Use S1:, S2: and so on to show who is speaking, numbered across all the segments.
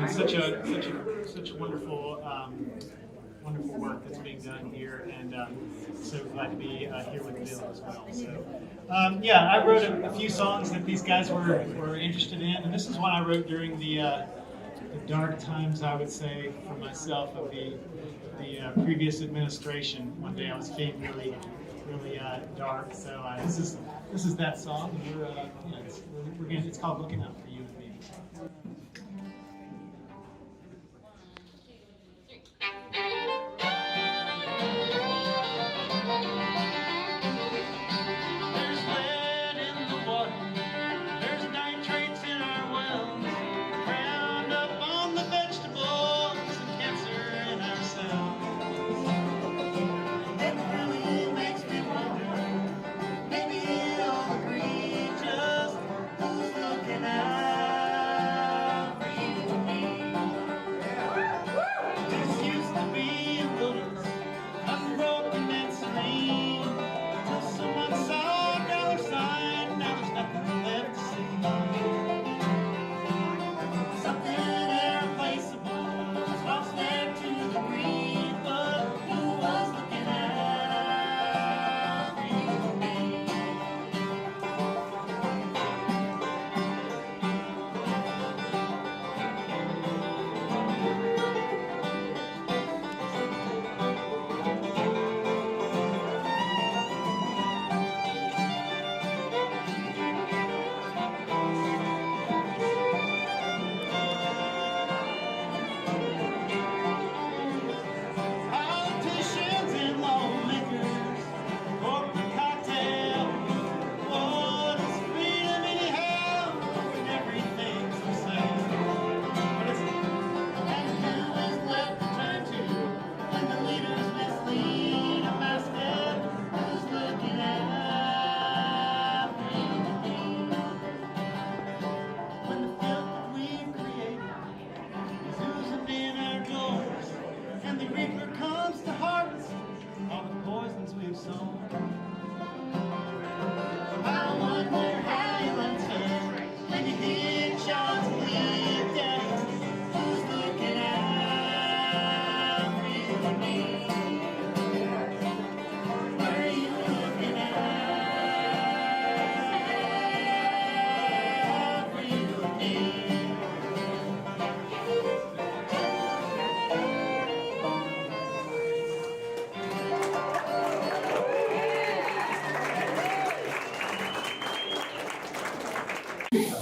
S1: and such wonderful wonderful work that's being done here, and so glad to be here with Bill as well. So yeah, I wrote a few songs that these guys were interested in, and this is one I wrote during the dark times, I would say, for myself, of the previous administration. One day I was feeling really dark, so this is that song. It's called "Looking Out for You and Me."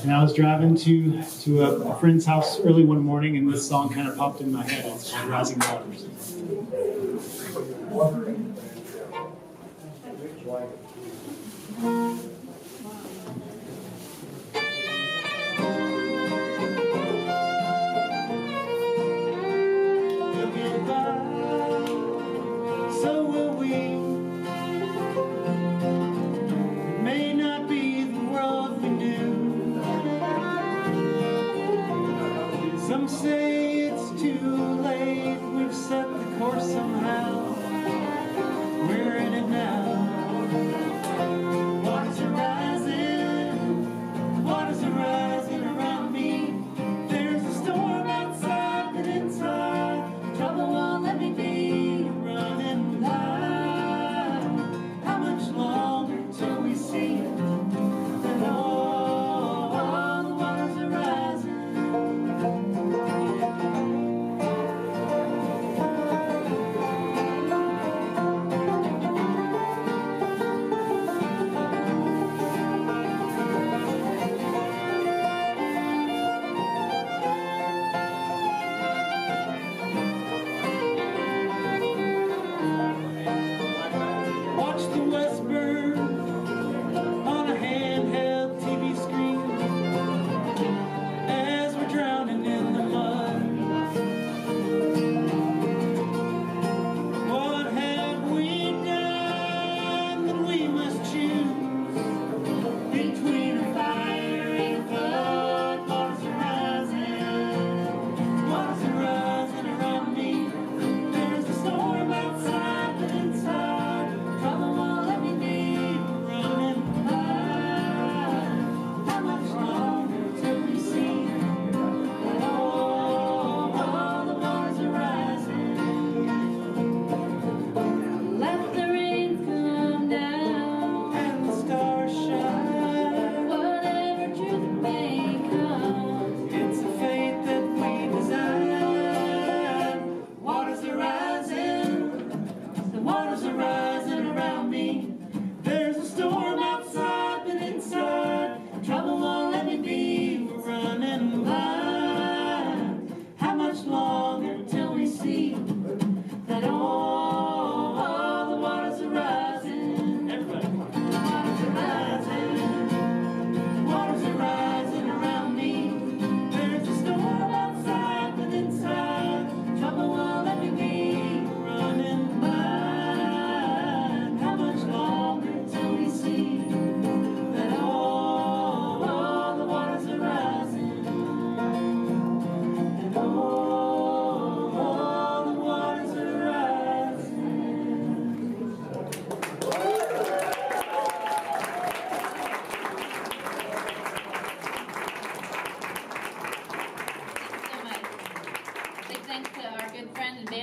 S1: And I was driving to a friend's house early one morning, and this song kind of popped in my head. It's called "Rising Waters." So will we. It may not be the world we knew. Some say it's too late. We've set the course somehow. We're in it now. Waters are rising. Waters are rising around me. There's a storm outside, but inside trouble won't let me be. Running high. How much longer till we see it? And all the waters are rising.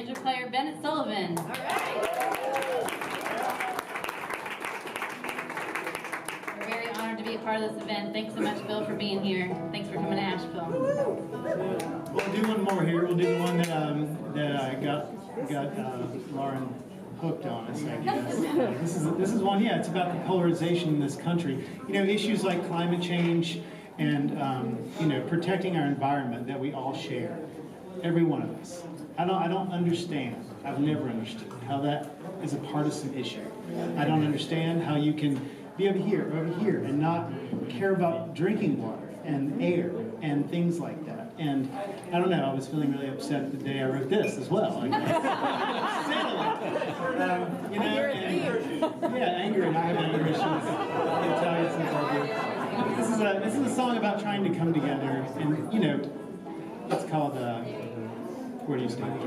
S2: banjo player Bennett Sullivan. All right. We're very honored to be a part of this event. Thanks so much, Bill, for being here. Thanks for coming to Asheville.
S1: We'll do one more here. We'll do the one that got Lauren hooked on us, I guess. This is one, it's about the polarization in this country. Issues like climate change and, protecting our environment that we all share. Every one of us. I don't understand. I've never understood how that is a partisan issue. I don't understand how you can be over here, and not care about drinking water and air and things like that. And I don't know, I was feeling really upset the day I wrote this as well. Anger, and I have anger issues. Italian since I do. This is a song about trying to come together, and it's called Where Do You Stand?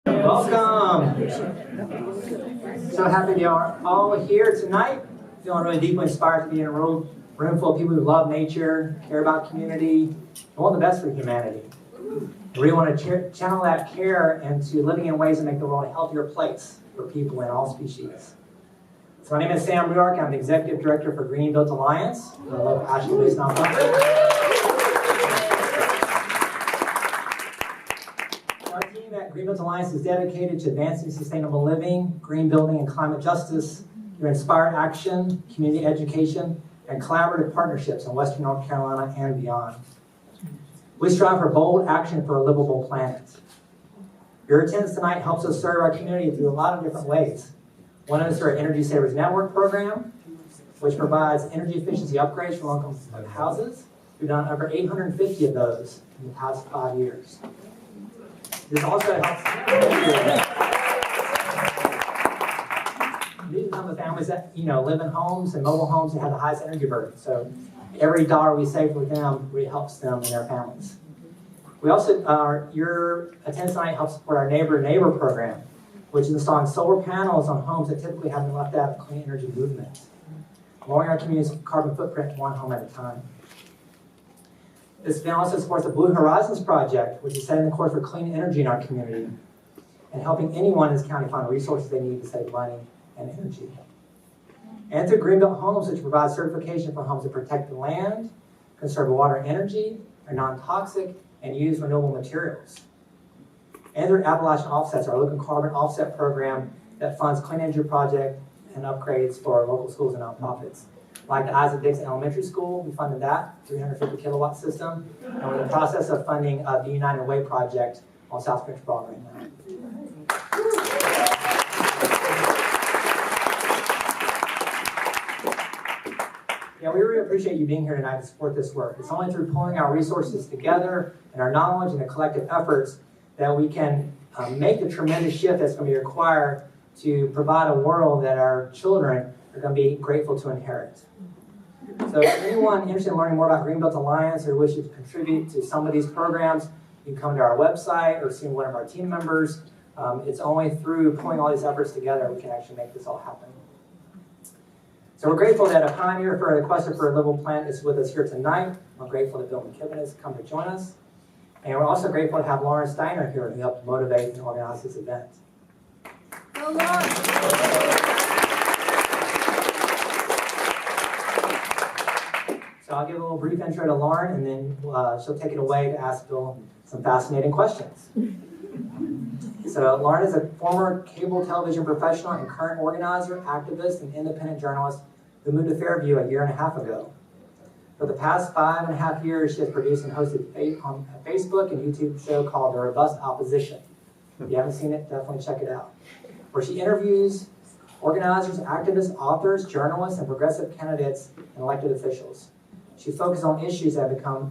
S3: Welcome. So happy you are all here tonight. Feeling really deeply inspired to be in a room full of people who love nature, care about community, and want the best for humanity. We really want to channel that care into living in ways that make the world a healthier place for people in all species. So my name is Sam Ruark. I'm the Executive Director for Greenbelt Alliance. I love Asheville-based nonprofit. Our team at Greenbelt Alliance is dedicated to advancing sustainable living, green building, and climate justice through inspired action, community education, and collaborative partnerships in Western North Carolina and beyond. We strive for bold action for a livable planet. Your attendance tonight helps us serve our community through a lot of different ways. One is through our Energy Savers Network program, which provides energy efficiency upgrades for low-income houses. We've done over 850 of those in the past 5 years. This also helps. These are some of the families that live in homes and mobile homes that have the highest energy burden. So every dollar we save with them really helps them and their families. We also, your attendance tonight helps support our Neighbor program, which is installing solar panels on homes that typically have been left out of the clean energy movement, lowering our community's carbon footprint one home at a time. This event also supports the Blue Horizons Project, which is setting the course for clean energy in our community and helping anyone in this county find resources they need to save money and energy. And through Greenbelt Homes, which provides certification for homes that protect the land, conserve water and energy, are non-toxic, and use renewable materials. And through Appalachian Offsets, our local carbon offset program that funds clean energy projects and upgrades for local schools and nonprofits. Like the Isaac Dixon Elementary School, we funded that 350 kilowatt system, and we're in the process of funding the United Way project on South Prince Broad right now. Yeah, we really appreciate you being here tonight to support this work. It's only through pulling our resources together and our knowledge and the collective efforts that we can make the tremendous shift that's going to be required to provide a world that our children are going to be grateful to inherit. So if anyone interested in learning more about Greenbelt Alliance or wishes to contribute to some of these programs, you can come to our website or see one of our team members. It's only through pulling all these efforts together we can actually make this all happen. So we're grateful that a pioneer for the quest for a livable planet is with us here tonight. We're grateful that Bill McKibben has come to join us. And we're also grateful to have Lauren Steiner here who helped motivate and organize this event.
S4: Go, Lauren!
S3: So I'll give a little brief intro to Lauren, and then she'll take it away to ask Bill some fascinating questions. So Lauren is a former cable television professional and current organizer, activist, and independent journalist who moved to Fairview a year and a half ago. For the past 5.5 years, she has produced and hosted a Facebook and YouTube show called The Robust Opposition. If you haven't seen it, definitely check it out. Where she interviews organizers, activists, authors, journalists, and progressive candidates and elected officials. She focuses on issues that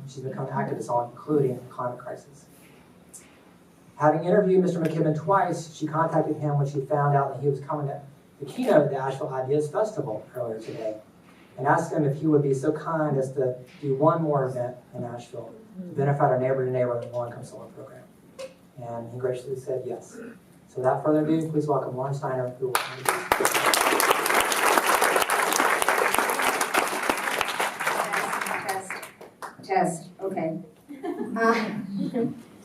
S3: she's become an activist on, including the climate crisis. Having interviewed Mr. McKibben twice, she contacted him when she found out that he was coming to the keynote of the Asheville Ideas Festival earlier today, and asked him if he would be so kind as to do one more event in Asheville to benefit our neighbor-to-neighbor low-income solar program. And he graciously said yes. So without further ado, please welcome Lauren Steiner, who will
S4: Test. Okay.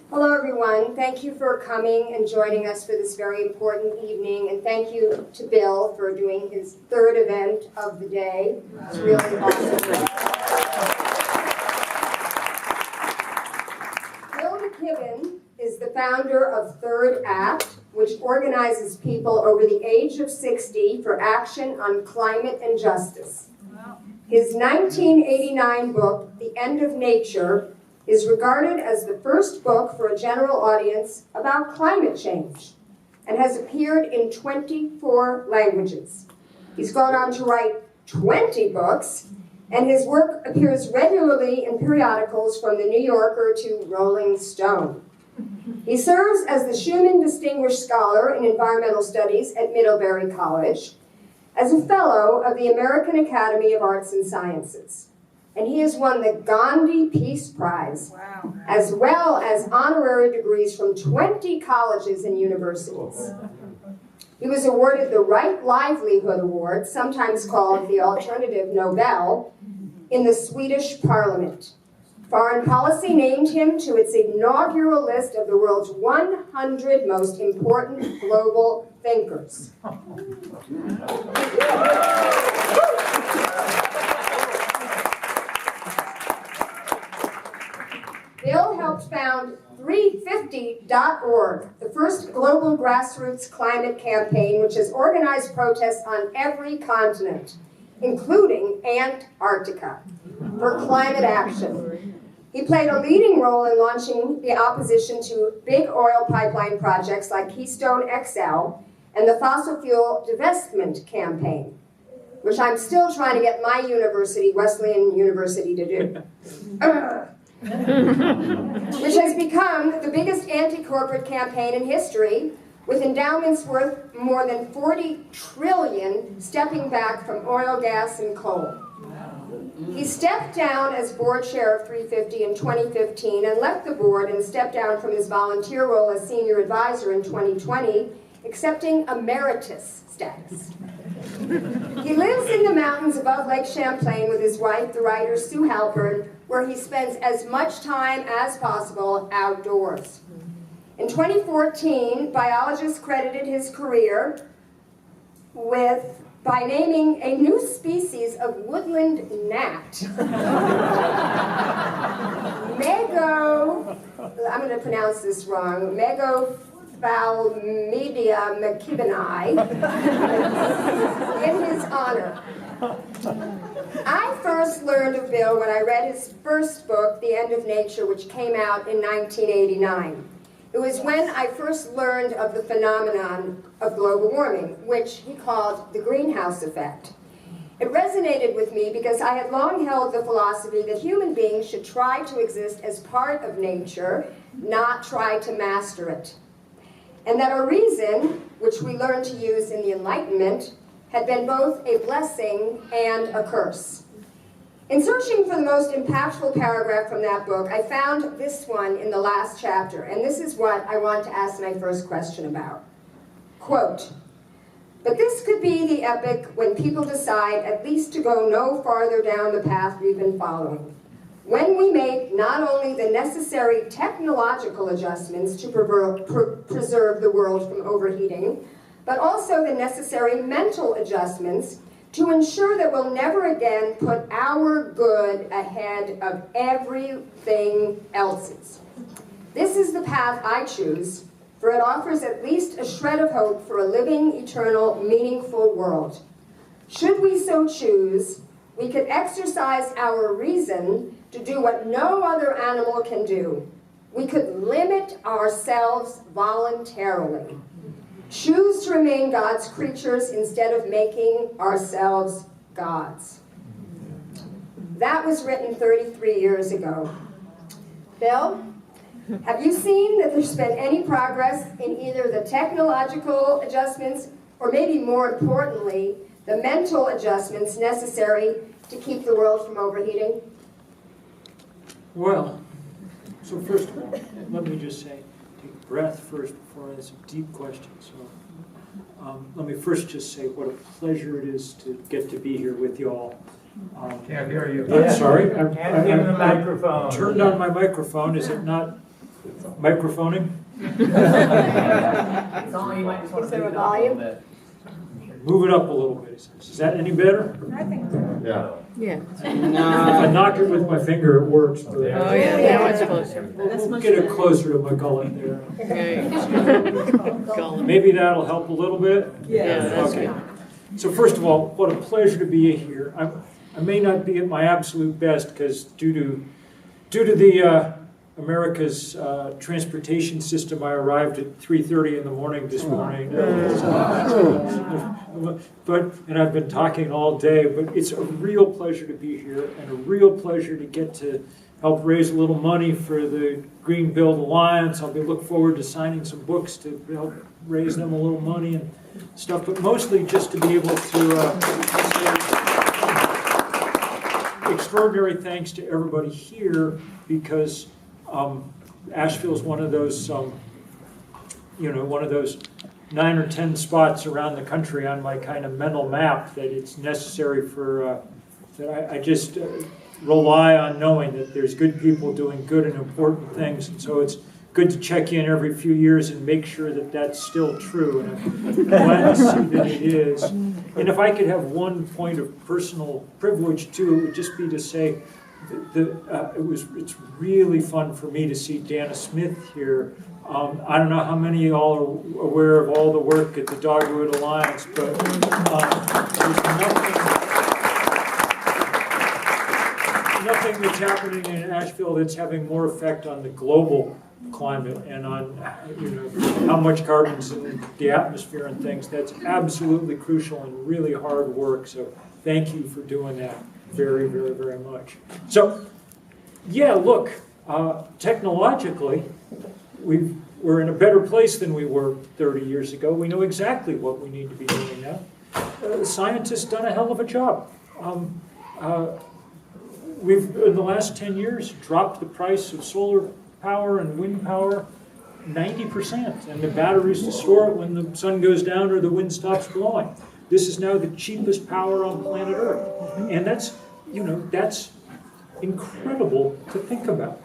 S4: Hello, everyone. Thank you for coming and joining us for this very important evening. And thank you to Bill for doing his third event of the day. It's really awesome. Bill McKibben is the founder of Third Act, which organizes people over the age of 60 for action on climate and justice. His 1989 book, The End of Nature, is regarded as the first book for a general audience about climate change and has appeared in 24 languages. He's gone on to write 20 books, and his work appears regularly in periodicals from the New Yorker to Rolling Stone. He serves as the Schumann Distinguished Scholar in Environmental Studies at Middlebury College, as a fellow of the American Academy of Arts and Sciences. And he has won the Gandhi Peace Prize, as well as honorary degrees from 20 colleges and universities. He was awarded the Right Livelihood Award, sometimes called the Alternative Nobel, in the Swedish Parliament. Foreign Policy named him to its inaugural list of the world's 100 most important global thinkers. Bill helped found 350.org, the first global grassroots climate campaign which has organized protests on every continent, including Antarctica, for climate action. He played a leading role in launching the opposition to big oil pipeline projects like Keystone XL and the fossil fuel divestment campaign, which I'm still trying to get my university, Wesleyan University, to do. Which has become the biggest anti-corporate campaign in history, with endowments worth more than $40 trillion stepping back from oil, gas, and coal. He stepped down as board chair of 350 in 2015 and left the board and stepped down from his volunteer role as senior advisor in 2020, accepting emeritus status. He lives in the mountains above Lake Champlain with his wife, the writer Sue Halpern, where he spends as much time as possible outdoors. In 2014, biologists credited his career by naming a new species of woodland gnat. I'm going to pronounce this wrong, Megophalmedia McKibbeni, in his honor. I first learned of Bill when I read his first book, The End of Nature, which came out in 1989. It was when I first learned of the phenomenon of global warming, which he called the greenhouse effect. It resonated with me because I had long held the philosophy that human beings should try to exist as part of nature, not try to master it. And that our reason, which we learned to use in the Enlightenment, had been both a blessing and a curse. In searching for the most impactful paragraph from that book, I found this one in the last chapter, and this is what I want to ask my first question about. Quote, "But this could be the epoch when people decide at least to go no farther down the path we've been following. When we make not only the necessary technological adjustments to preserve the world from overheating, but also the necessary mental adjustments to ensure that we'll never again put our good ahead of everything else's. This is the path I choose, for it offers at least a shred of hope for a living, eternal, meaningful world. Should we so choose, we could exercise our reason to do what no other animal can do. We could limit ourselves voluntarily. Choose to remain God's creatures instead of making ourselves gods." That was written 33 years ago. Bill, have you seen that there's been any progress in either the technological adjustments or maybe more importantly, the mental adjustments necessary to keep the world from overheating?
S5: Well, so first of all, let me just say, take a breath first before I ask some deep questions. So, let me first just say what a pleasure it is to get to be here with you all.
S6: Can't hear you.
S5: I'm sorry.
S6: Hand him the microphone.
S5: I turned on my microphone. Is it not microphoning?
S6: It's only you might just want to move it up a little bit.
S5: Move it up a little bit. Is that any better?
S7: I think so.
S6: Yeah.
S8: Yeah.
S5: If I knock it with my finger, it works. But
S8: Oh, yeah, now it's closer.
S5: we'll get it closer to my gullet there.
S8: Okay.
S5: Maybe that'll help a little bit?
S8: Yeah, that's
S5: Okay.
S8: good.
S5: So first of all, what a pleasure to be here. I may not be at my absolute best because due to the America's transportation system, I arrived at 3:30 in the morning this morning. And I've been talking all day, but it's a real pleasure to be here and a real pleasure to get to help raise a little money for the Green Build Alliance. I'll be look forward to signing some books to help raise them a little money and stuff, but mostly just to be able to say extraordinary thanks to everybody here because Asheville is one of those, one of those 9 or 10 spots around the country on my kind of mental map that it's necessary for, that I just rely on knowing that there's good people doing good and important things. And so it's good to check in every few years and make sure that that's still true. And I'm glad to see that it is. And if I could have one point of personal privilege too, it would just be to say it's really fun for me to see Dana Smith here. I don't know how many of y'all are aware of all the work at the Dogwood Alliance, but there's nothing that's happening in Asheville that's having more effect on the global climate and on, how much carbon's in the atmosphere and things. That's absolutely crucial and really hard work. So thank you for doing that very, very, very much. So, yeah, look, technologically, we're in a better place than we were 30 years ago. We know exactly what we need to be doing now. Scientists done a hell of a job. We've, in the last 10 years, dropped the price of solar power and wind power 90%, and the batteries to store it when the sun goes down or the wind stops blowing. This is now the cheapest power on planet Earth. And that's, that's incredible to think about.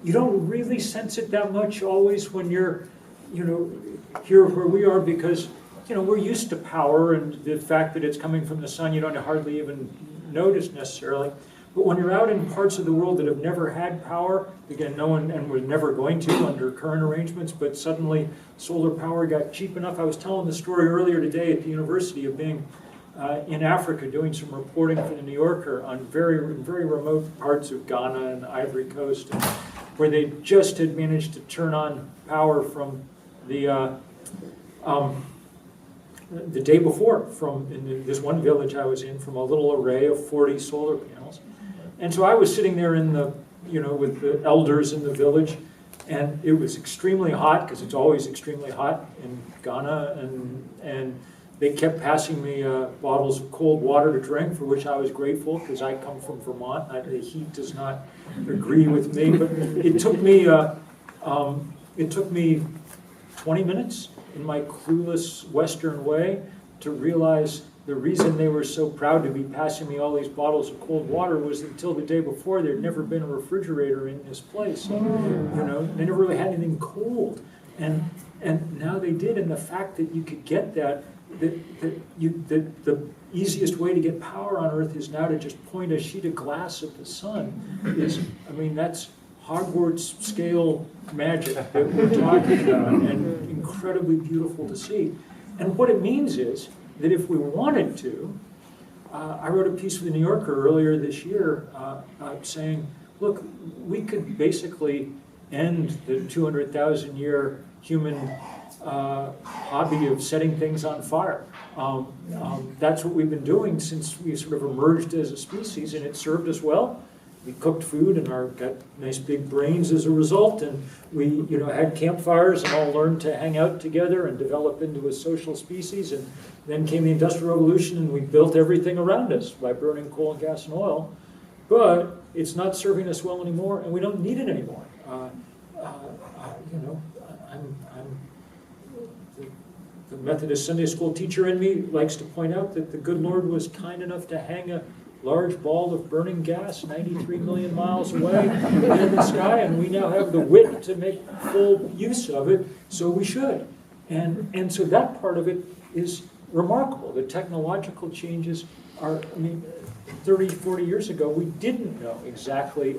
S5: You don't really sense it that much always when you're, here where we are, because, we're used to power and the fact that it's coming from the sun, you don't hardly even notice necessarily. But when you're out in parts of the world that have never had power, again, no one, and we're never going to under current arrangements, but suddenly solar power got cheap enough. I was telling the story earlier today at the university of being in Africa doing some reporting for the New Yorker on very, very remote parts of Ghana and Ivory Coast, where they just had managed to turn on power from the day before, in this one village I was in, from a little array of 40 solar panels. And so I was sitting there in the, with the elders in the village, and it was extremely hot, because it's always extremely hot in Ghana, and they kept passing me bottles of cold water to drink, for which I was grateful, because I come from Vermont. The heat does not agree with me, but it took me 20 minutes in my clueless Western way to realize the reason they were so proud to be passing me all these bottles of cold water was until the day before there'd never been a refrigerator in this place. They never really had anything cold, and now they did. And the fact that you could get that the easiest way to get power on Earth is now to just point a sheet of glass at the sun that's Hogwarts scale magic that we're talking about, and incredibly beautiful to see. And what it means is that if we wanted to, I wrote a piece for the New Yorker earlier this year saying, look, we could basically end the 200,000-year human hobby of setting things on fire. That's what we've been doing since we sort of emerged as a species, and it served us well. We cooked food and got nice big brains as a result, and we had campfires and all learned to hang out together and develop into a social species. And then came the Industrial Revolution, and we built everything around us by burning coal and gas and oil. But it's not serving us well anymore, and we don't need it anymore. The Methodist Sunday school teacher in me likes to point out that the good Lord was kind enough to hang a large ball of burning gas 93 million miles away in the sky, and we now have the wit to make full use of it, so we should. And so that part of it is remarkable. The technological changes are, 30, 40 years ago, we didn't know exactly.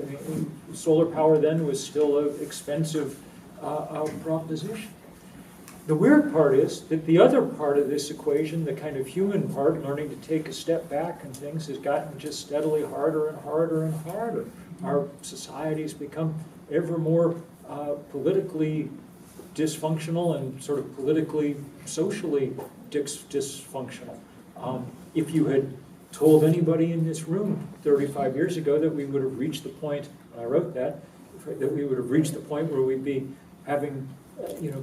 S5: Solar power then was still an expensive proposition. The weird part is that the other part of this equation, the kind of human part, learning to take a step back and things, has gotten just steadily harder and harder and harder. Our society's become ever more politically dysfunctional and sort of politically, socially dysfunctional. If you had told anybody in this room 35 years ago that we would have reached the point, when I wrote that we would have reached the point where we'd be having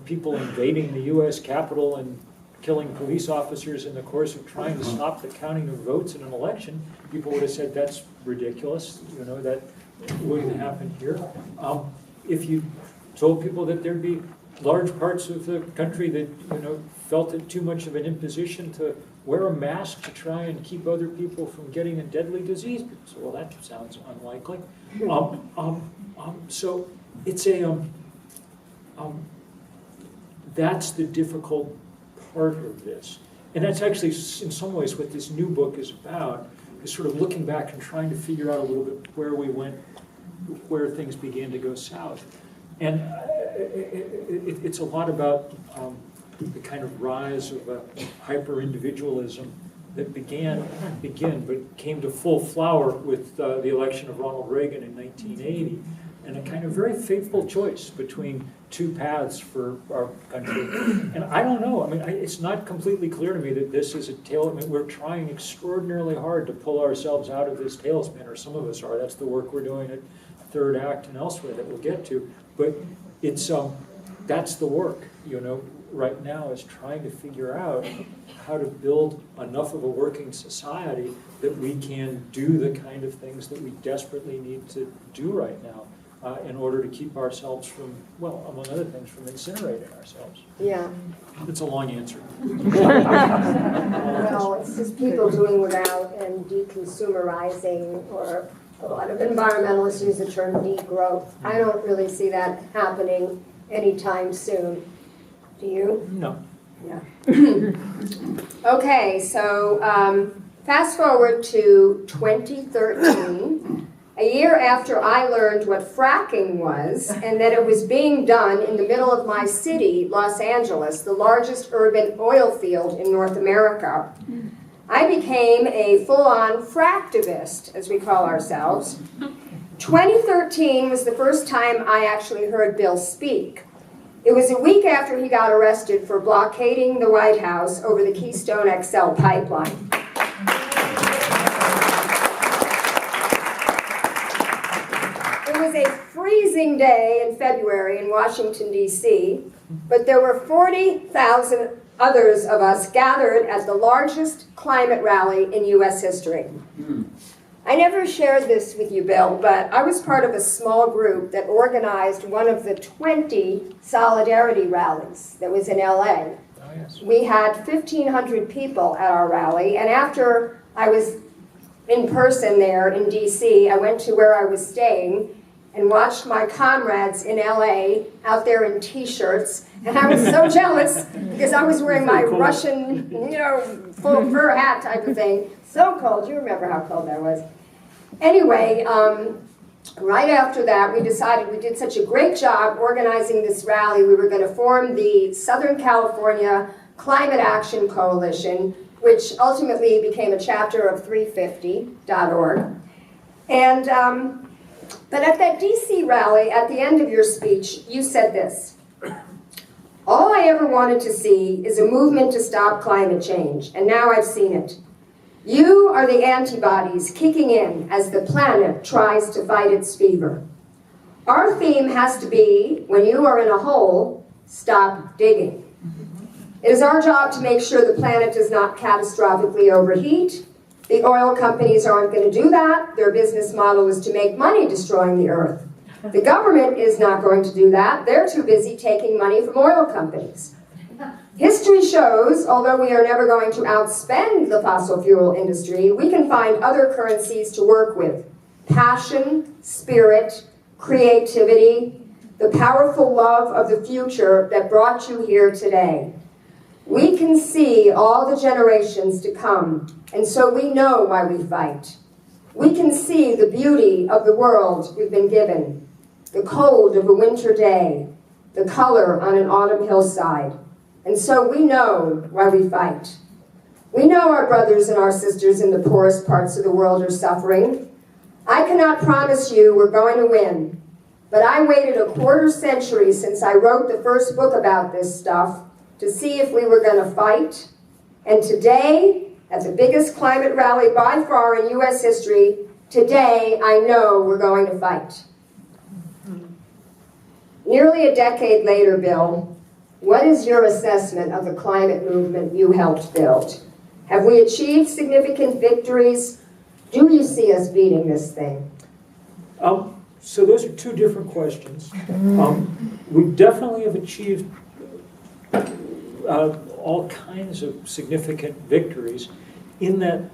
S5: people invading the U.S. Capitol and killing police officers in the course of trying to stop the counting of votes in an election, people would have said that's ridiculous. That wouldn't happen here. If you told people that there'd be large parts of the country that felt it too much of an imposition to wear a mask to try and keep other people from getting a deadly disease, so, well, that sounds unlikely. So it's that's the difficult part of this. And that's actually, in some ways, what this new book is about, is sort of looking back and trying to figure out a little bit where we went, where things began to go south. And it's a lot about the kind of rise of a hyper-individualism that but came to full flower with the election of Ronald Reagan in 1980, and a kind of very fateful choice between two paths for our country. And I don't know, I mean, it's not completely clear to me that this is a tail, I mean, we're trying extraordinarily hard to pull ourselves out of this tailspin, or some of us are. That's the work we're doing at Third Act and elsewhere that we'll get to. But it's, that's the work, you know, right now, is trying to figure out how to build enough of a working society that we can do the kind of things that we desperately need to do right now in order to keep ourselves from, well, among other things, from incinerating ourselves.
S4: Yeah.
S5: It's a long answer.
S4: Well, it's just people doing without and deconsumerizing, or a lot of environmentalists use the term degrowth. I don't really see that happening anytime soon. Do you?
S5: No.
S4: Yeah. Okay, so fast forward to 2013, a year after I learned what fracking was and that it was being done in the middle of my city, Los Angeles, the largest urban oil field in North America. I became a full-on fractivist, as we call ourselves. 2013 was the first time I actually heard Bill speak. It was a week after he got arrested for blockading the White House over the Keystone XL pipeline. It was a freezing day in February in Washington, D.C., but there were 40,000 others of us gathered at the largest climate rally in U.S. history. I never shared this with you, Bill, but I was part of a small group that organized one of the 20 solidarity rallies that was in L.A.
S5: Oh, yes.
S4: We had 1,500 people at our rally, and after I was in person there in D.C., I went to where I was staying and watched my comrades in L.A. out there in T-shirts, and I was so jealous because I was wearing my Russian, full fur hat type of thing. So cold. You remember how cold that was. Anyway, right after that, we decided we did such a great job organizing this rally. We were going to form the Southern California Climate Action Coalition, which ultimately became a chapter of 350.org. And but at that DC rally, at the end of your speech, you said this: "All I ever wanted to see is a movement to stop climate change, and now I've seen it. You are the antibodies kicking in as the planet tries to fight its fever. Our theme has to be, when you are in a hole, stop digging. It is our job to make sure the planet does not catastrophically overheat. The oil companies aren't going to do that. Their business model is to make money destroying the earth. The government is not going to do that. They're too busy taking money from oil companies. History shows, although we are never going to outspend the fossil fuel industry, we can find other currencies to work with: passion, spirit, creativity, the powerful love of the future that brought you here today. We can see all the generations to come, and so we know why we fight. We can see the beauty of the world we've been given, the cold of a winter day, the color on an autumn hillside. And so we know why we fight. We know our brothers and our sisters in the poorest parts of the world are suffering. I cannot promise you we're going to win, but I waited a quarter century since I wrote the first book about this stuff to see if we were going to fight. And today, at the biggest climate rally by far in U.S. history, today I know we're going to fight." Nearly a decade later, Bill, what is your assessment of the climate movement you helped build? Have we achieved significant victories? Do you see us beating this thing?
S5: So those are two different questions. We definitely have achieved all kinds of significant victories in that,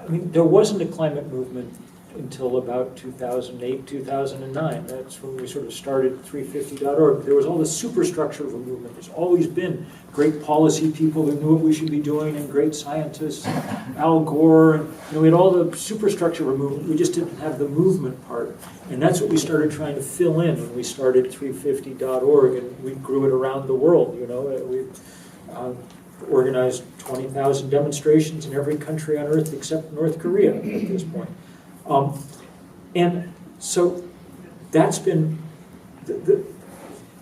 S5: there wasn't a climate movement until about 2008, 2009. That's when we sort of started 350.org. There was all the superstructure of a movement. There's always been great policy people who knew what we should be doing, and great scientists, Al Gore, and we had all the superstructure of a movement. We just didn't have the movement part. And that's what we started trying to fill in when we started 350.org, and we grew it around the world, organized 20,000 demonstrations in every country on earth except North Korea at this point. And so that's been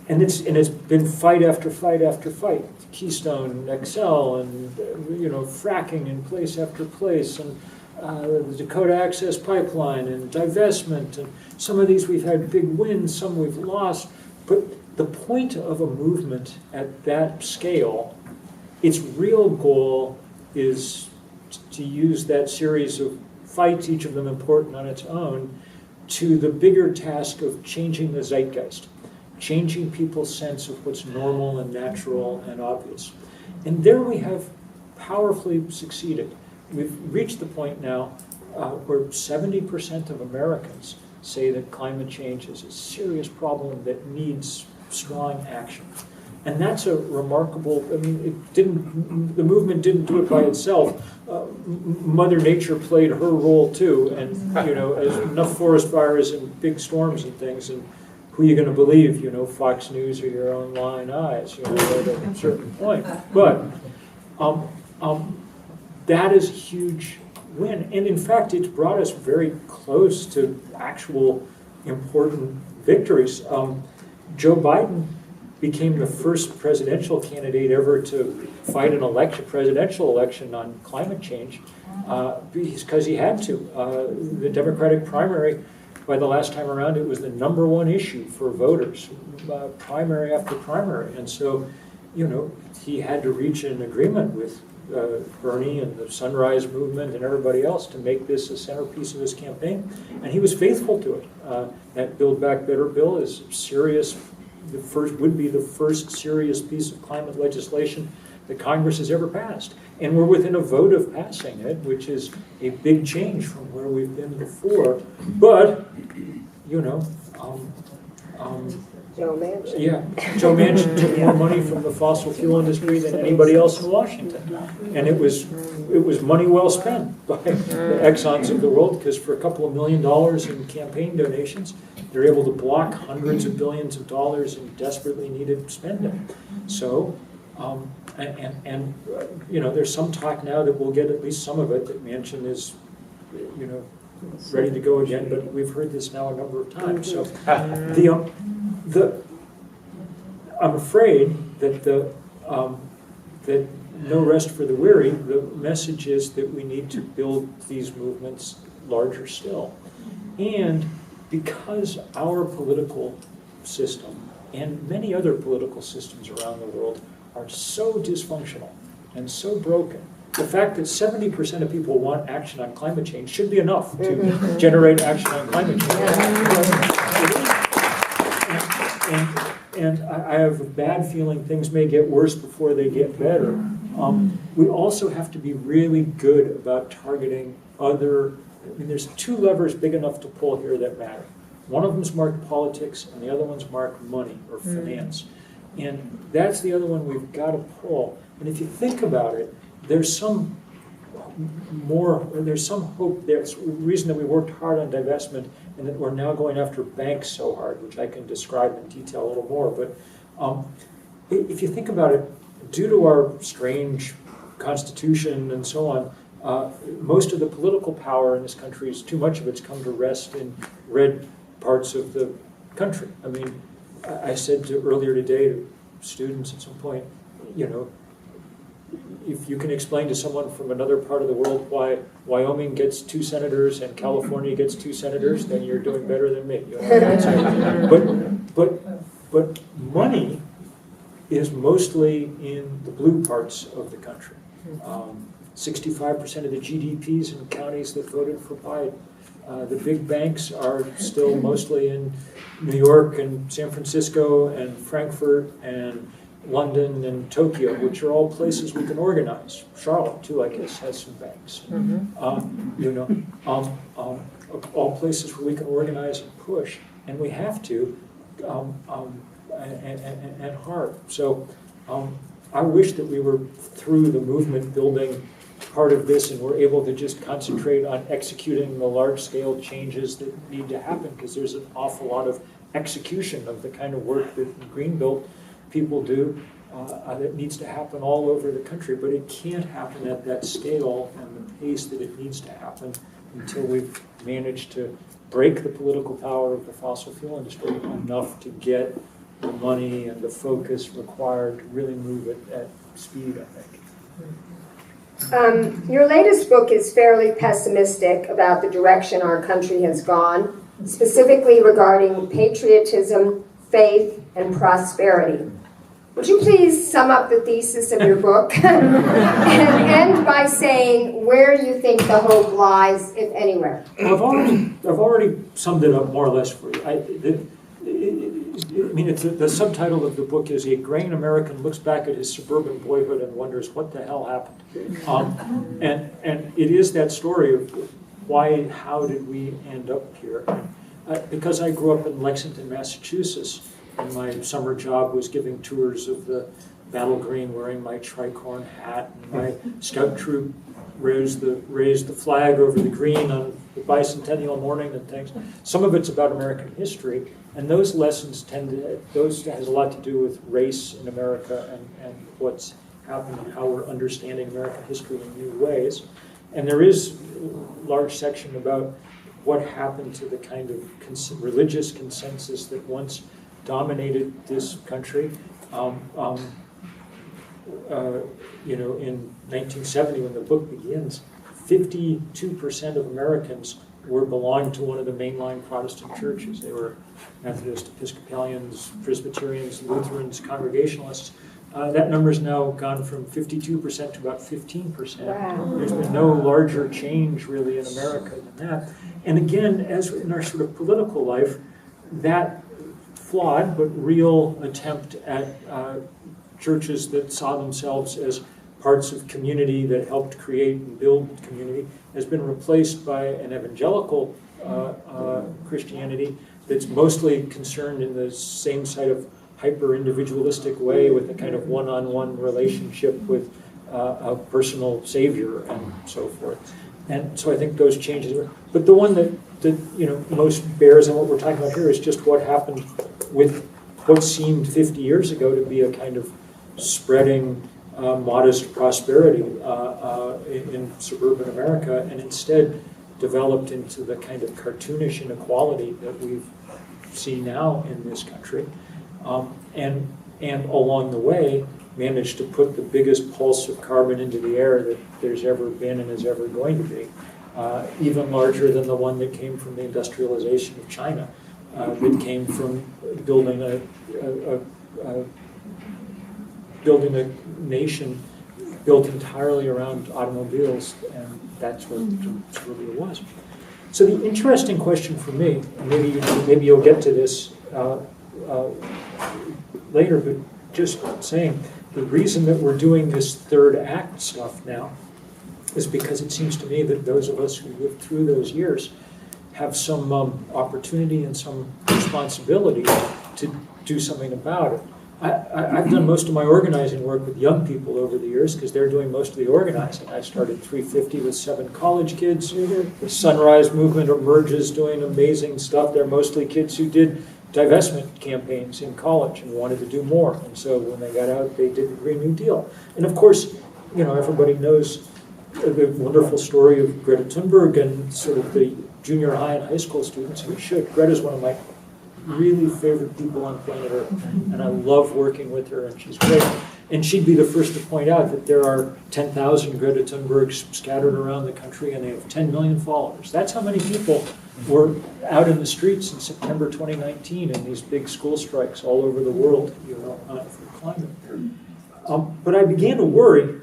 S5: and it's been fight after fight after fight. Keystone XL and fracking in place after place, and the Dakota Access Pipeline and divestment, and some of these we've had big wins, some we've lost. But the point of a movement at that scale, its real goal is to use that series of fights, each of them important on its own, to the bigger task of changing the zeitgeist, changing people's sense of what's normal and natural and obvious. And there we have powerfully succeeded. We've reached the point now where 70% of Americans say that climate change is a serious problem that needs strong action. And that's a remarkable, the movement didn't do it by itself. Mother Nature played her role too, and as enough forest fires and big storms and things, and who are you going to believe, Fox News or your own lying eyes, at a certain point. But that is a huge win. And in fact, it's brought us very close to actual important victories. Joe Biden became the first presidential candidate ever to fight an presidential election on climate change, because he had to. The Democratic primary, by the last time around, it was the #1 issue for voters, primary after primary. And so, he had to reach an agreement with Bernie and the Sunrise Movement and everybody else to make this a centerpiece of his campaign. And he was faithful to it. That Build Back Better bill is serious. Would be the first serious piece of climate legislation that Congress has ever passed. And we're within a vote of passing it, which is a big change from where we've been before. But,
S4: Joe Manchin.
S5: yeah, Joe Manchin took more money from the fossil fuel industry than anybody else in Washington. And it was money well spent by the Exxons of the world, because for a couple of $1 million in campaign donations, they're able to block hundreds of billions of dollars in desperately needed spending. So, there's some talk now that we'll get at least some of it, that Manchin is, ready to go again, but we've heard this now a number of times. So, I'm afraid that that no rest for the weary. The message is that we need to build these movements larger still, and because our political system and many other political systems around the world are so dysfunctional and so broken, the fact that 70% of people want action on climate change should be enough to generate action on climate change. And I have a bad feeling things may get worse before they get better. We also have to be really good about targeting there's 2 levers big enough to pull here that matter. One of them's marked politics, and the other one's marked money or finance. And that's the other one we've got to pull. And if you think about it, there's some hope. There's a reason that we worked hard on divestment, and that we're now going after banks so hard, which I can describe in detail a little more. But if you think about it, due to our strange constitution and so on, most of the political power in this country, too much of it's come to rest in red parts of the country. I said earlier today to students at some point, if you can explain to someone from another part of the world why Wyoming gets 2 senators and California gets 2 senators, then you're doing better than me. But money is mostly in the blue parts of the country. 65% of the GDPs in counties that voted for Biden. The big banks are still mostly in New York and San Francisco and Frankfurt and London and Tokyo, which are all places we can organize. Charlotte, too, I guess, has some banks. All places where we can organize and push, and we have to, and hard. So I wish that we were through the movement building part of this and we're able to just concentrate on executing the large-scale changes that need to happen, because there's an awful lot of execution of the kind of work that Greenbelt people do that needs to happen all over the country, but it can't happen at that scale and the pace that it needs to happen until we've managed to break the political power of the fossil fuel industry enough to get the money and the focus required to really move it at speed, I think.
S4: Your latest book is fairly pessimistic about the direction our country has gone, specifically regarding patriotism, faith, and prosperity. Would you please sum up the thesis of your book and end by saying where you think the hope lies, if anywhere?
S5: I've already summed it up more or less for you. The subtitle of the book is "A Grain American Looks Back at His Suburban Boyhood and Wonders What the Hell Happened." And it is that story of how did we end up here? Because I grew up in Lexington, Massachusetts, and my summer job was giving tours of the Battle Green, wearing my tricorn hat, and my scout troop raised the flag over the green on the bicentennial morning and things. Some of it's about American history, and those lessons has a lot to do with race in America and what's happened and how we're understanding American history in new ways. And there is a large section about what happened to the kind of religious consensus that once dominated this country. In 1970, when the book begins, 52% of Americans belonged to one of the mainline Protestant churches. They were Methodist, Episcopalians, Presbyterians, Lutherans, Congregationalists. That number's now gone from 52% to about 15%.
S4: Wow.
S5: There's been no larger change really in America than that. And again, as in our sort of political life, that flawed but real attempt at churches that saw themselves as parts of community that helped create and build community has been replaced by an evangelical Christianity that's mostly concerned in the same side of hyper-individualistic way with a kind of one-on-one relationship with a personal savior and so forth. And so I think those changes, but the one that most bears on what we're talking about here is just what happened with what seemed 50 years ago to be a kind of spreading modest prosperity in suburban America, and instead developed into the kind of cartoonish inequality that we've seen now in this country, and along the way managed to put the biggest pulse of carbon into the air that there's ever been and is ever going to be, even larger than the one that came from the industrialization of China, that came from building a nation built entirely around automobiles, and that's what really it was. So the interesting question for me, and maybe you'll get to this later, but just saying, the reason that we're doing this third act stuff now is because it seems to me that those of us who lived through those years have some opportunity and some responsibility to do something about it. I've done most of my organizing work with young people over the years because they're doing most of the organizing. I started 350 with 7 college kids. The Sunrise Movement emerges doing amazing stuff. They're mostly kids who did divestment campaigns in college and wanted to do more. And so when they got out, they did the Green New Deal. And of course, everybody knows the wonderful story of Greta Thunberg and sort of the junior high and high school students who should. Greta's one of my really favorite people on planet Earth, and I love working with her, and she's great. And she'd be the first to point out that there are 10,000 Greta Thunbergs scattered around the country, and they have 10 million followers. That's how many people were out in the streets in September 2019 in these big school strikes all over the world, for climate. But I began to worry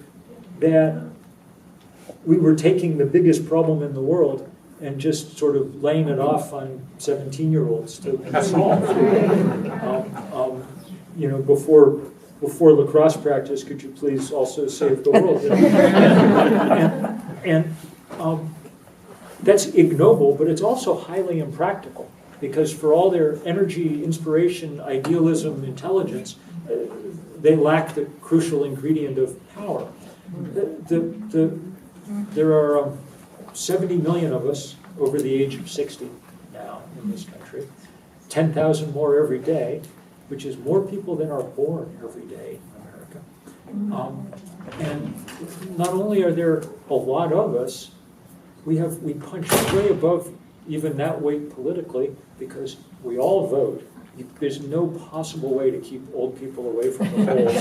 S5: that we were taking the biggest problem in the world and just sort of laying it off on 17-year-olds to solve. Before lacrosse practice, could you please also save the world? And that's ignoble, but it's also highly impractical, because for all their energy, inspiration, idealism, intelligence, they lack the crucial ingredient of power. There are 70 million of us over the age of 60 now in this country, 10,000 more every day, which is more people than are born every day in America. And not only are there a lot of us, we punch way above even that weight politically because we all vote. There's no possible way to keep old people away from the polls.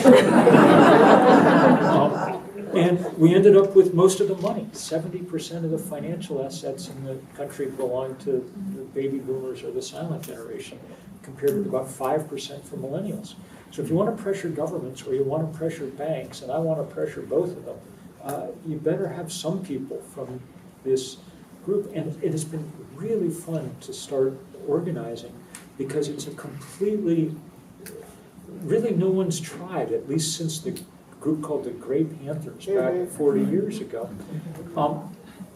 S5: And we ended up with most of the money. 70% of the financial assets in the country belong to the baby boomers or the silent generation, compared with about 5% for millennials. So if you want to pressure governments or you want to pressure banks, and I want to pressure both of them, you better have some people from this group. And it has been really fun to start organizing because it's a completely, really no one's tried, at least since the group called the Grey Panthers back 40 years ago.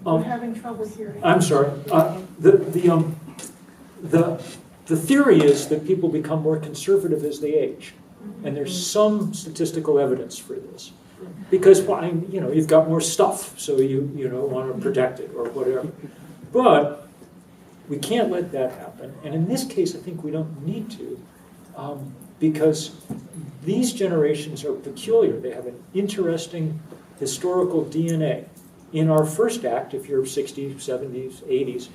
S8: We're having trouble hearing.
S5: I'm sorry. The theory is that people become more conservative as they age, and there's some statistical evidence for this. Because you've got more stuff, so you want to protect it or whatever. But we can't let that happen, and in this case, I think we don't need to, because these generations are peculiar. They have an interesting historical DNA. In our first act, if you're 60s, 70s, 80s,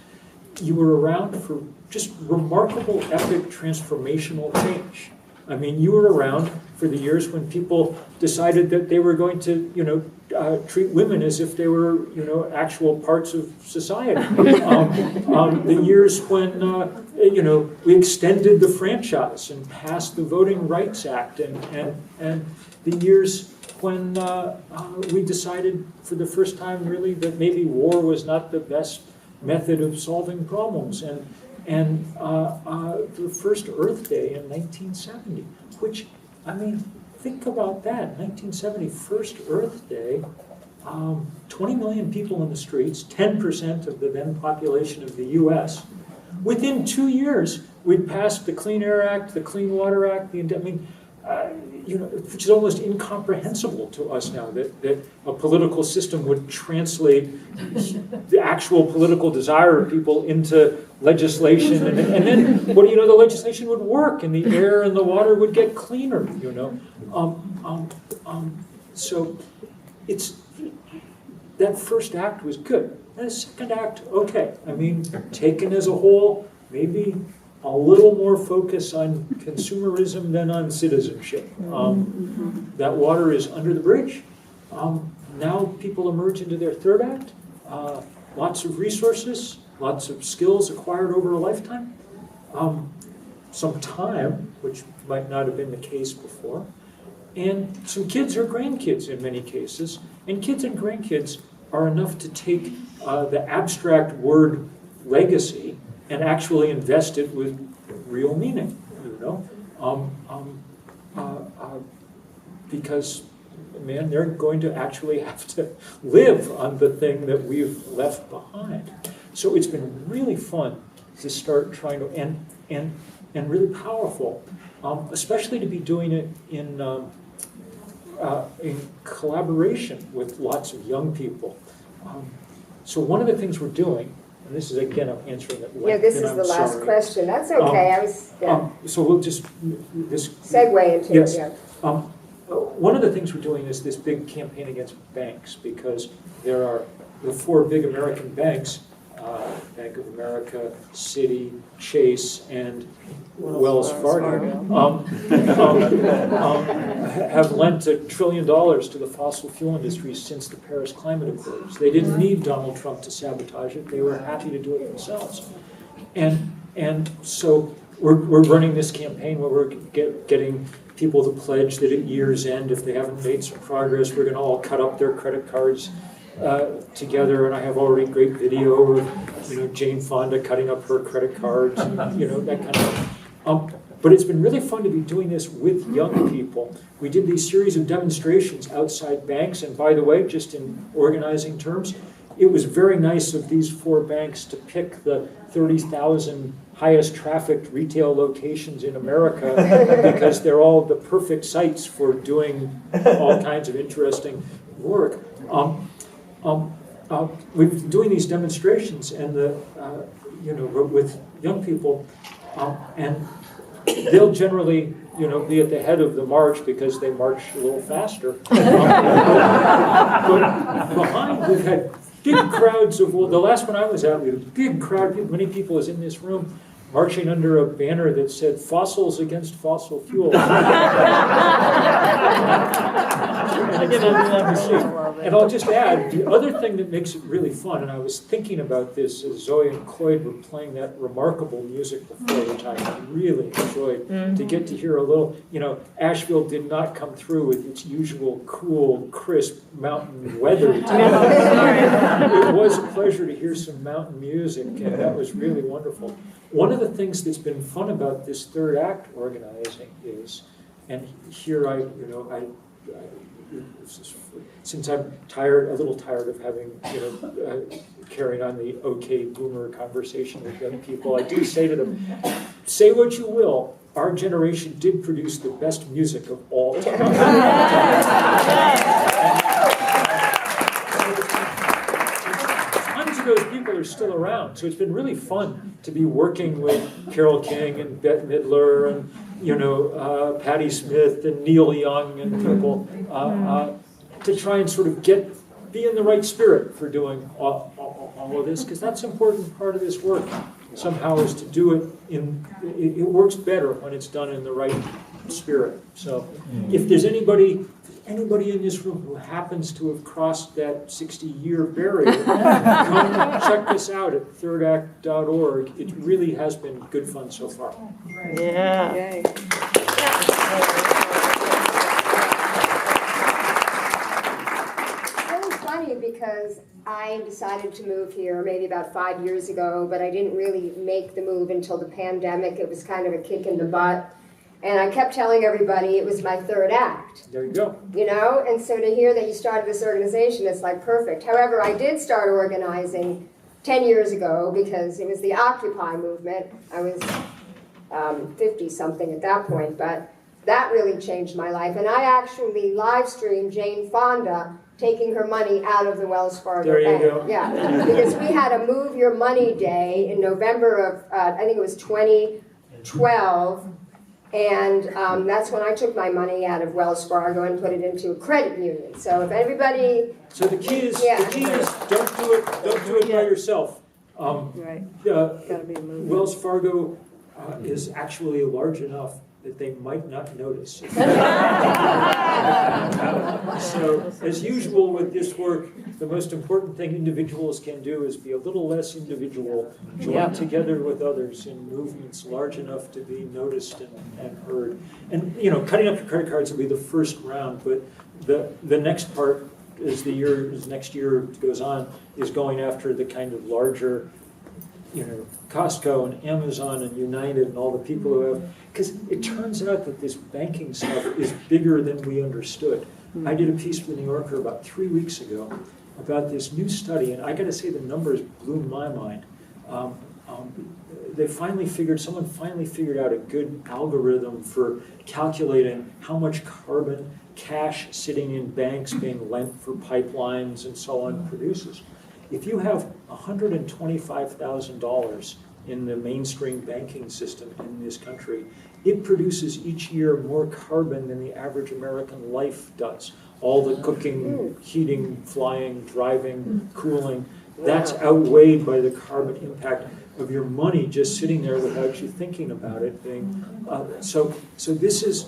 S5: you were around for just remarkable, epic, transformational change. I mean, you were around for the years when people decided that they were going to, treat women as if they were, actual parts of society. The years when, we extended the franchise and passed the Voting Rights Act, and the years when we decided for the first time, really, that maybe war was not the best method of solving problems, and the first Earth Day in 1970, which, think about that, 1970, first Earth Day, 20 million people in the streets, 10% of the then population of the US. Within 2 years, we'd passed the Clean Air Act, the Clean Water Act, which is almost incomprehensible to us now, that a political system would translate the actual political desire of people into legislation, and then the legislation would work, and the air and the water would get cleaner, So it's, that first act was good. And the second act, okay. Taken as a whole, maybe a little more focus on consumerism than on citizenship. That water is under the bridge. Now people emerge into their third act. Lots of resources, lots of skills acquired over a lifetime. Some time, which might not have been the case before. And some kids or grandkids in many cases. And kids and grandkids are enough to take the abstract word legacy and actually invest it with real meaning, because, man, they're going to actually have to live on the thing that we've left behind. So it's been really fun to start trying to, and really powerful, especially to be doing it in collaboration with lots of young people. So one of the things we're doing, and this is, again, I'm answering it late.
S4: Yeah, this is the last question. That's okay.
S5: So we'll just
S4: segue into
S5: yes.
S4: it. Yeah.
S5: One of the things we're doing is this big campaign against banks, because there are the four big American banks, Bank of America, Citi, Chase, and Wells Fargo, have lent $1 trillion to the fossil fuel industry since the Paris Climate Accords. They didn't need Donald Trump to sabotage it. They were happy to do it themselves. And so we're running this campaign where we're getting people to pledge that at year's end, if they haven't made some progress, we're going to all cut up their credit cards together. And I have already great video of Jane Fonda cutting up her credit cards, and, that kind of thing. But it's been really fun to be doing this with young people. We did these series of demonstrations outside banks, and by the way, just in organizing terms, it was very nice of these four banks to pick the 30,000 highest trafficked retail locations in America because they're all the perfect sites for doing all kinds of interesting work. We've been doing these demonstrations and with young people, and they'll generally be at the head of the march because they march a little faster. But behind, we've had big crowds of, well, the last one I was at, we had a big crowd of people, many people was in this room, marching under a banner that said, "Fossils against fossil fuels." And I'll just add, the other thing that makes it really fun, and I was thinking about this as Zoe and Cloyd were playing that remarkable music before, which I really enjoyed, to get to hear a little, Asheville did not come through with its usual cool, crisp mountain weather. It was a pleasure to hear some mountain music, and that was really wonderful. One of the things that's been fun about this third act organizing is, and here since I'm a little tired of having, carrying on the okay boomer conversation with young people, I do say to them, say what you will, our generation did produce the best music of all time. Tons of those people are still around, so it's been really fun to be working with Carole King and Bette Midler and Patti Smith and Neil Young and people to try and sort of be in the right spirit for doing all of this, because that's an important part of this work somehow, is to do it it works better when it's done in the right spirit. So if there's anybody in this room who happens to have crossed that 60-year barrier, come check this out at thirdact.org. It really has been good fun so far.
S7: Yeah.
S6: Yay.
S4: It's really funny because I decided to move here maybe about 5 years ago, but I didn't really make the move until the pandemic. It was kind of a kick in the butt. And I kept telling everybody it was my third act.
S5: There you go.
S4: And so to hear that you started this organization, it's like perfect. However, I did start organizing 10 years ago because it was the Occupy movement. I was 50-something at that point, but that really changed my life. And I actually live streamed Jane Fonda taking her money out of the Wells Fargo
S5: There you
S4: Bank.
S5: go.
S4: Yeah, because we had a Move Your Money Day in November of, I think it was 2012. And that's when I took my money out of Wells Fargo and put it into a credit union. So if everybody...
S5: So the key is don't do it by yourself.
S7: Right.
S5: Gotta be a movement. Wells Fargo is actually large enough that they might not notice. So as usual with this work, the most important thing individuals can do is be a little less individual, join together with others in movements large enough to be noticed and heard. And cutting up your credit cards will be the first round, but the next part as next year goes on is going after the kind of larger, Costco and Amazon and United and all the people who have, because it turns out that this banking stuff is bigger than we understood. I did a piece for the New Yorker about 3 weeks ago about this new study, and I got to say the numbers blew my mind. Someone finally figured out a good algorithm for calculating how much carbon cash sitting in banks being lent for pipelines and so on produces. If you have $125,000 in the mainstream banking system in this country, it produces each year more carbon than the average American life does. All the cooking, heating, flying, driving, cooling, that's outweighed by the carbon impact of your money just sitting there without you thinking about it. So this is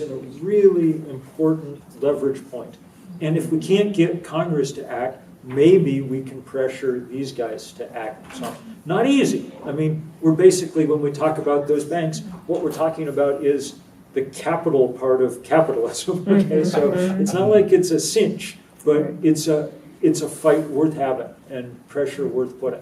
S5: a really important leverage point. And if we can't get Congress to act, maybe we can pressure these guys to act. So, not easy. I mean, we're basically, when we talk about those banks, what we're talking about is the capital part of capitalism. Okay, so it's not like it's a cinch, but it's a fight worth having and pressure worth putting.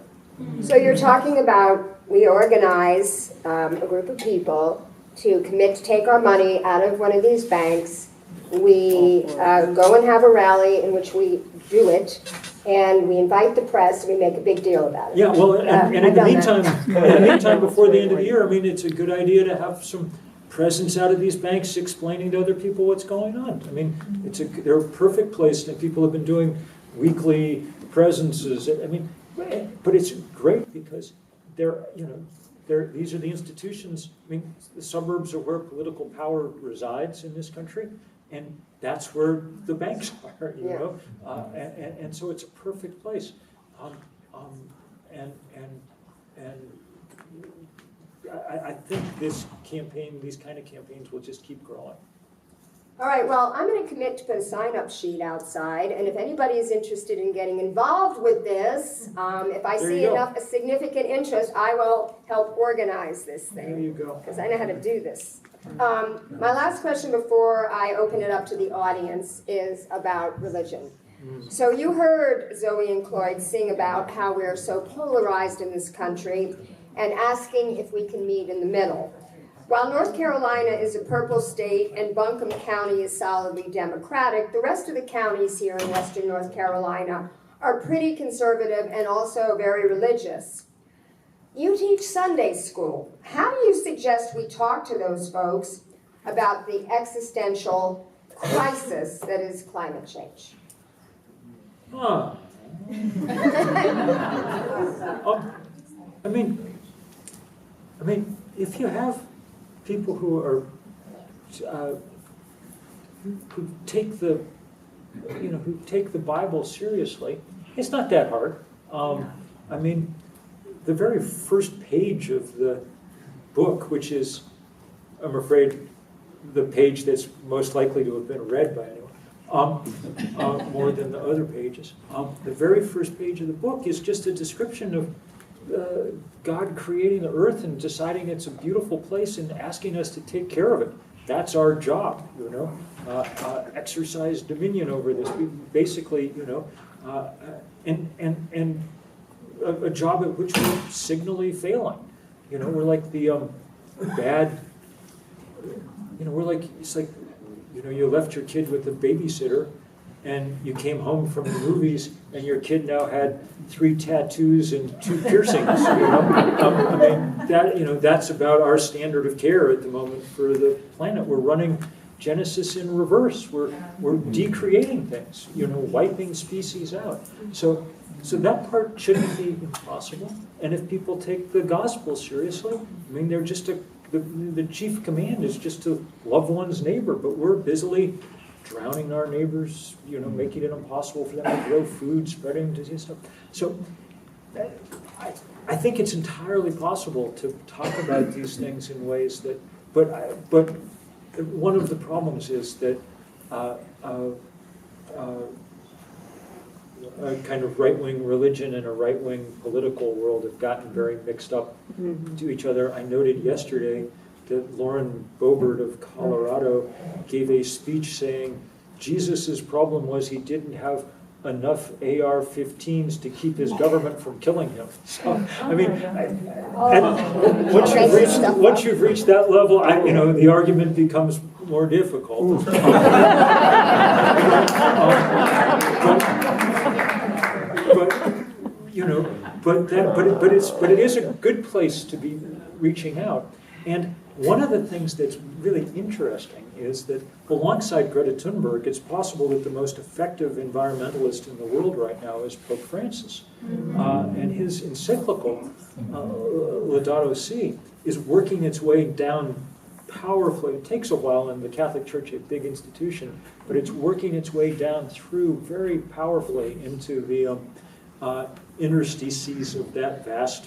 S4: So you're talking about we organize a group of people to commit to take our money out of one of these banks. We go and have a rally in which we do it, and we invite the press, and we make a big deal about it.
S5: Yeah, well, and in the meantime, before the end of the year, I mean, it's a good idea to have some presence out of these banks explaining to other people what's going on. I mean, they're a perfect place, and people have been doing weekly presences. I mean, but it's great because they're, these are the institutions, I mean, the suburbs are where political power resides in this country, and that's where the banks are, you know? And so it's a perfect place. I think this campaign, these kind of campaigns will just keep growing.
S4: All right, well, I'm going to commit to put a sign-up sheet outside, and if anybody is interested in getting involved with this, if I see enough significant interest, I will help organize this thing.
S5: There you go.
S4: Because I know how to do this. My last question before I open it up to the audience is about religion. So you heard Zoe and Cloyd sing about how we're so polarized in this country and asking if we can meet in the middle. While North Carolina is a purple state and Buncombe County is solidly Democratic, the rest of the counties here in western North Carolina are pretty conservative and also very religious. You teach Sunday school. How do you suggest we talk to those folks about the existential crisis that is climate change?
S5: I mean, if you have people who are who take the Bible seriously, it's not that hard. I mean, the very first page of the book, which is, I'm afraid, the page that's most likely to have been read by anyone, more than the other pages. The very first page of the book is just a description of God creating the earth and deciding it's a beautiful place and asking us to take care of it. That's our job, you know. Exercise dominion over this. We basically, you know, and a job at which we're signally failing. You know, we're like the bad. You know, we're like, it's like, you know, you left your kid with a babysitter, and you came home from the movies, and your kid now had 3 tattoos and 2 piercings. You know? I mean, that, you know, that's about our standard of care at the moment for the planet. We're running Genesis in reverse. We're decreating things. You know, wiping species out. So that part shouldn't be impossible. And if people take the gospel seriously, I mean, they're just the chief command is just to love one's neighbor, but we're busily drowning our neighbors, you know, making it impossible for them to grow food, spreading disease stuff. So I think it's entirely possible to talk about these things in ways that, but one of the problems is that a kind of right-wing religion and a right-wing political world have gotten very mixed up to each other. I noted yesterday that Lauren Boebert of Colorado gave a speech saying Jesus' problem was he didn't have enough AR-15s to keep his government from killing him. So, I mean, and once you've reached that level, you know, the argument becomes more difficult. But it is a good place to be reaching out. And one of the things that's really interesting is that alongside Greta Thunberg, it's possible that the most effective environmentalist in the world right now is Pope Francis. And his encyclical, Laudato Si, is working its way down powerfully. It takes a while in the Catholic Church, a big institution, but it's working its way down through very powerfully into the interstices of that vast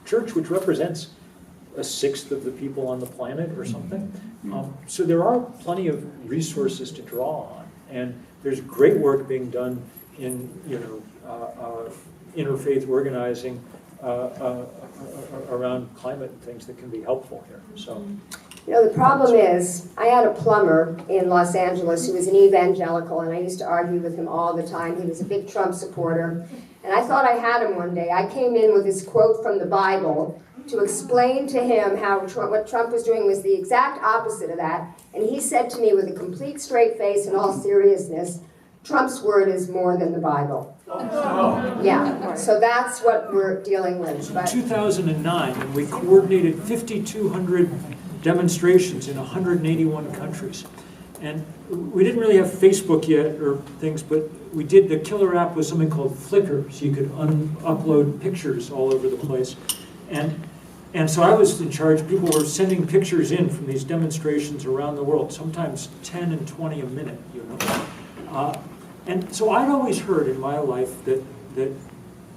S5: church, which represents 1/6 of the people on the planet or something. So there are plenty of resources to draw on, and there's great work being done in, you know, interfaith organizing around climate and things that can be helpful here. So,
S4: you know, the problem is, I had a plumber in Los Angeles who was an evangelical, and I used to argue with him all the time. He was a big Trump supporter, and I thought I had him one day. I came in with this quote from the Bible to explain to him how what Trump was doing was the exact opposite of that, and he said to me with a complete straight face and all seriousness, Trump's word is more than the Bible. Yeah, so that's what we're dealing with. But
S5: 2009, and we coordinated 5,200 demonstrations in 181 countries. And we didn't really have Facebook yet or things, but we did, the killer app was something called Flickr, so you could upload pictures all over the place. And so I was in charge. People were sending pictures in from these demonstrations around the world, sometimes 10 and 20 a minute, you know. And so I'd always heard in my life that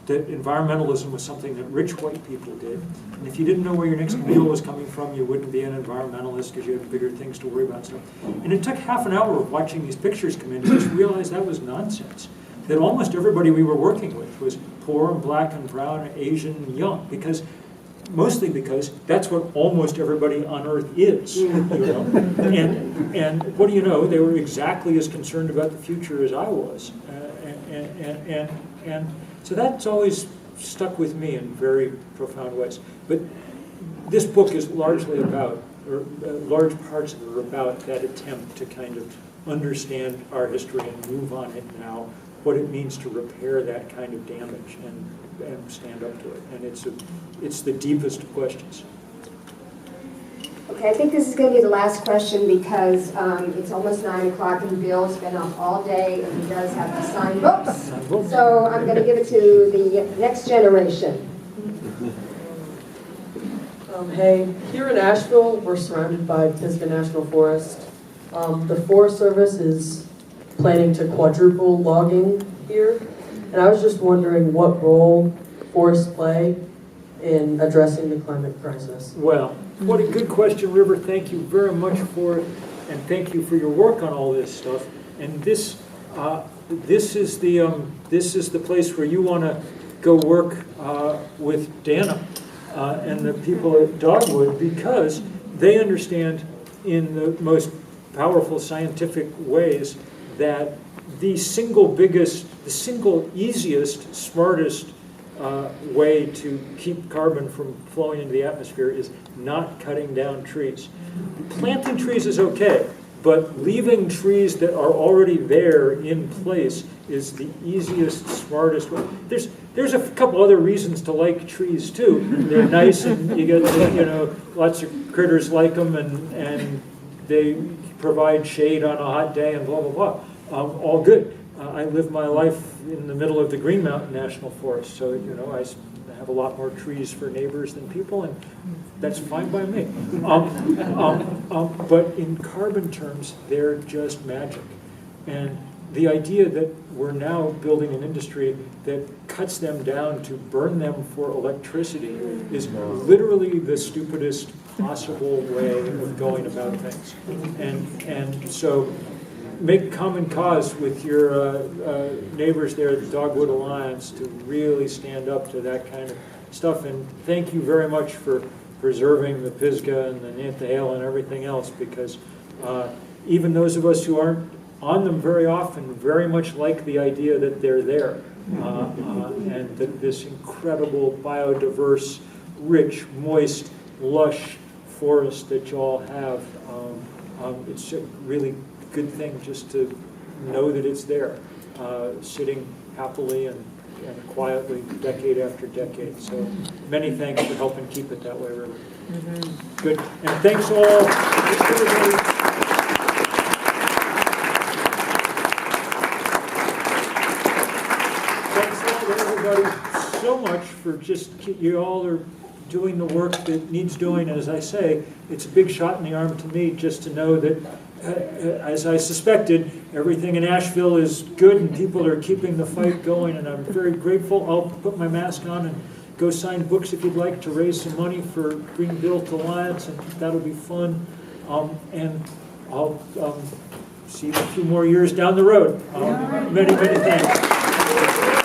S5: environmentalism was something that rich white people did. And if you didn't know where your next meal was coming from, you wouldn't be an environmentalist because you had bigger things to worry about. And it took half an hour of watching these pictures come in to just realize that was nonsense. That almost everybody we were working with was poor and black and brown and Asian and young, mostly because that's what almost everybody on Earth is. You know? And what do you know? They were exactly as concerned about the future as I was. And so that's always stuck with me in very profound ways. But this book is largely about, or large parts of it are about that attempt to kind of understand our history and move on it now, what it means to repair that kind of damage and stand up to it. And it's the deepest of questions.
S4: Okay, I think this is going to be the last question because it's almost 9 o'clock and Bill's been up all day and he does have to sign books. So I'm going to give it to the next generation.
S9: Hey, here in Asheville, we're surrounded by Pisgah National Forest. The Forest Service is planning to quadruple logging here, and I was just wondering what role forests play in addressing the climate crisis.
S5: Well, what a good question, River. Thank you very much for it, and thank you for your work on all this stuff. And this is the place where you want to go work with Dana and the people at Dogwood, because they understand in the most powerful scientific ways that the single easiest, smartest way to keep carbon from flowing into the atmosphere is not cutting down trees. Planting trees is okay, but leaving trees that are already there in place is the easiest, smartest way. There's a couple other reasons to like trees too. They're nice, and you get lots of critters like them, and they provide shade on a hot day, and blah blah blah. All good. I live my life in the middle of the Green Mountain National Forest, so I have a lot more trees for neighbors than people, and that's fine by me. But in carbon terms, they're just magic. And the idea that we're now building an industry that cuts them down to burn them for electricity is literally the stupidest possible way of going about things. And so make common cause with your neighbors there at the Dogwood Alliance to really stand up to that kind of stuff. And thank you very much for preserving the Pisgah and the Nantahala and everything else, because even those of us who aren't on them very often very much like the idea that they're there, and that this incredible biodiverse, rich, moist, lush forest that you all have, it's a really good thing just to know that it's there, sitting happily and quietly decade after decade. So many thanks for helping keep it that way, River. Good. And thanks all. Thanks everybody so much for you all are doing the work that needs doing. And as I say, it's a big shot in the arm to me just to know that, as I suspected, everything in Asheville is good and people are keeping the fight going, and I'm very grateful. I'll put my mask on and go sign books if you'd like to raise some money for Greenbuilt Alliance, and that'll be fun. And I'll see you a few more years down the road. Many, many thanks.